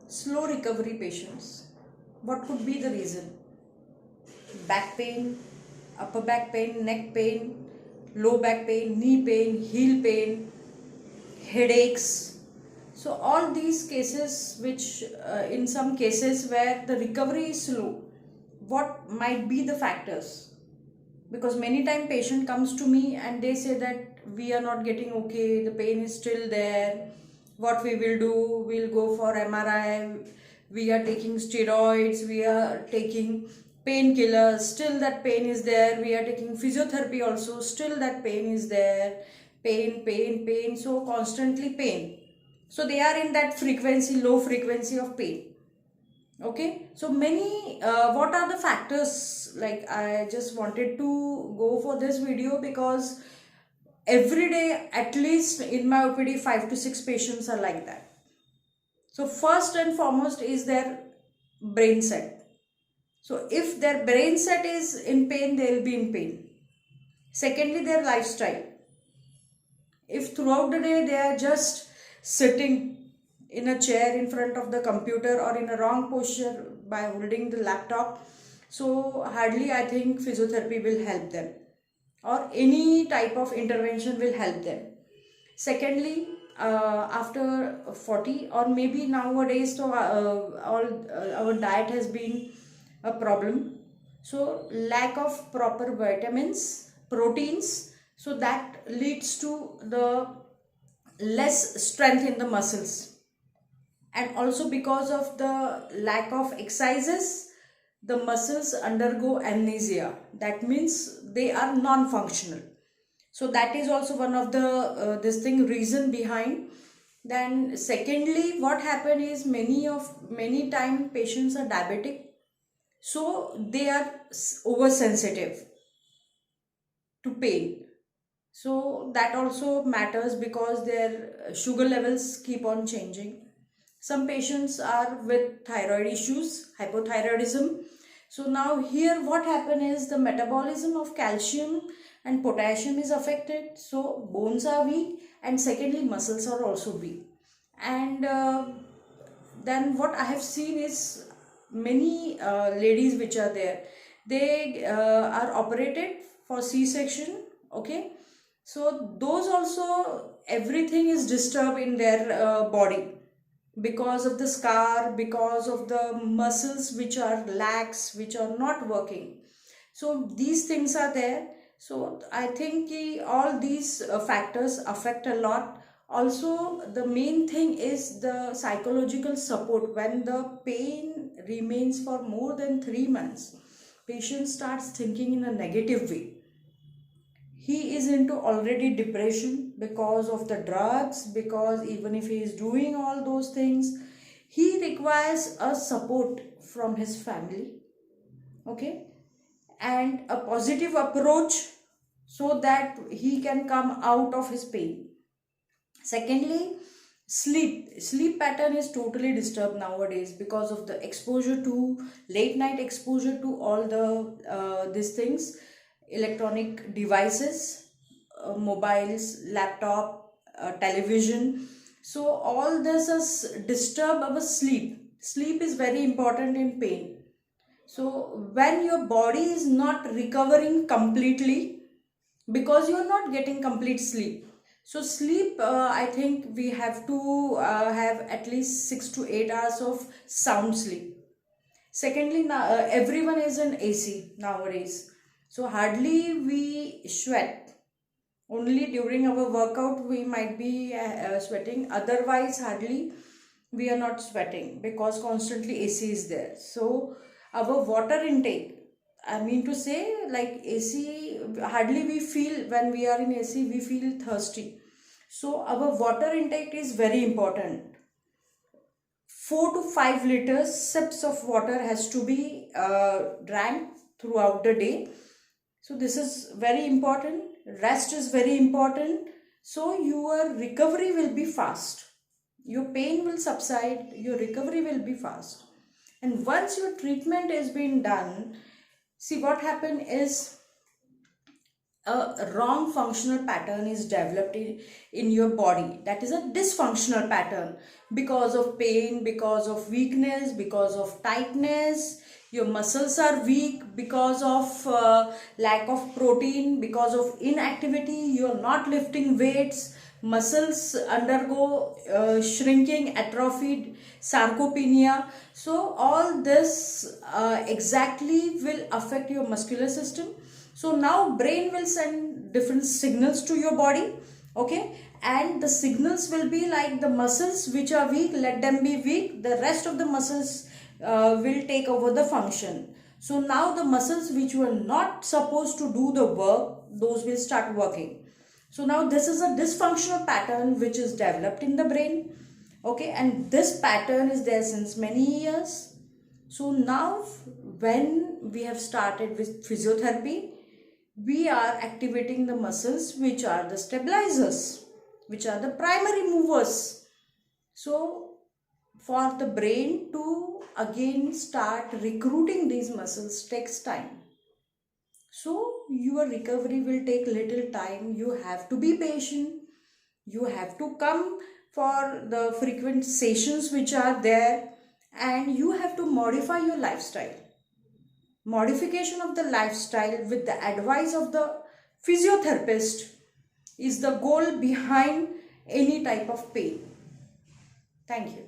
slow recovery patients. What could be the reason? Back pain, upper back pain, neck pain, low back pain, knee pain, heel pain, headaches. So all these cases, which in some cases where the recovery is slow, what might be the factors? Because many time patient comes to me and they say that we are not getting okay, the pain is still there. What we will do, we'll go for MRI, we are taking steroids, we are taking painkillers, still that pain is there, we are taking physiotherapy also, still that pain is there. Pain, so constantly pain. So they are in that frequency, low frequency of pain. Okay, so many what are the factors? Like, I just wanted to go for this video because every day at least in my OPD 5 to 6 patients are like that. So first and foremost is their brain set. So if their brain set is in pain, they will be in pain. Secondly, their lifestyle. If throughout the day they are just sitting in a chair in front of the computer or in a wrong posture by holding the laptop, so hardly I think physiotherapy will help them, or any type of intervention will help them. Secondly, after 40 or maybe nowadays, so our diet has been a problem. So lack of proper vitamins, proteins, so that leads to the less strength in the muscles. And also because of the lack of exercises, the muscles undergo amnesia. That means they are non-functional. So that is also one of the this thing reason behind. Then secondly, what happen is many time patients are diabetic, so they are oversensitive to pain. So that also matters because their sugar levels keep on changing. Some patients are with thyroid issues, hypothyroidism. So now here what happen is the metabolism of calcium and potassium is affected. So bones are weak, and secondly muscles are also weak. And then what I have seen is many ladies which are there, they are operated for C-section. Okay, so those also, everything is disturbed in their body because of the scar, because of the muscles which are lax, which are not working. So these things are there. So I think all these factors affect a lot. Also, the main thing is the psychological support. When the pain remains for more than 3 months, patient starts thinking in a negative way. He is into already depression because of the drugs, because even if he is doing all those things, he requires a support from his family. Okay, and a positive approach so that he can come out of his pain. Secondly, sleep pattern is totally disturbed nowadays because of the exposure to late night exposure to all the these things, electronic devices, mobiles, laptop, television. So all this is disturb our sleep. Sleep is very important in pain. So when your body is not recovering completely, because you are not getting complete sleep. So sleep, I think we have to have at least 6 to 8 hours of sound sleep. Secondly, now, everyone is in AC nowadays. So hardly we sweat. Only during our workout we might be sweating. Otherwise, hardly we are not sweating because constantly AC is there. So our water intake, I mean to say, like AC, hardly we feel when we are in AC, we feel thirsty. So our water intake is very important. 4 to 5 liters sips of water has to be drank throughout the day. So this is very important. Rest is very important. So your recovery will be fast. Your pain will subside. Your recovery will be fast. And once your treatment is being done, see what happen is a wrong functional pattern is developed in your body. That is a dysfunctional pattern because of pain, because of weakness, because of tightness. Your muscles are weak because of lack of protein, because of inactivity. You're not lifting weights. Muscles undergo shrinking, atrophy, sarcopenia. So all this exactly will affect your muscular system. So now brain will send different signals to your body, okay, and the signals will be like the muscles which are weak, let them be weak, the rest of the muscles will take over the function. So now the muscles which were not supposed to do the work, those will start working. So now this is a dysfunctional pattern which is developed in the brain, okay, and this pattern is there since many years. So now when we have started with physiotherapy, we are activating the muscles which are the stabilizers, which are the primary movers. So for the brain to again start recruiting these muscles takes time. So your recovery will take little time. You have to be patient. You have to come for the frequent sessions which are there, and you have to modify your lifestyle. Modification of the lifestyle with the advice of the physiotherapist is the goal behind any type of pain. Thank you.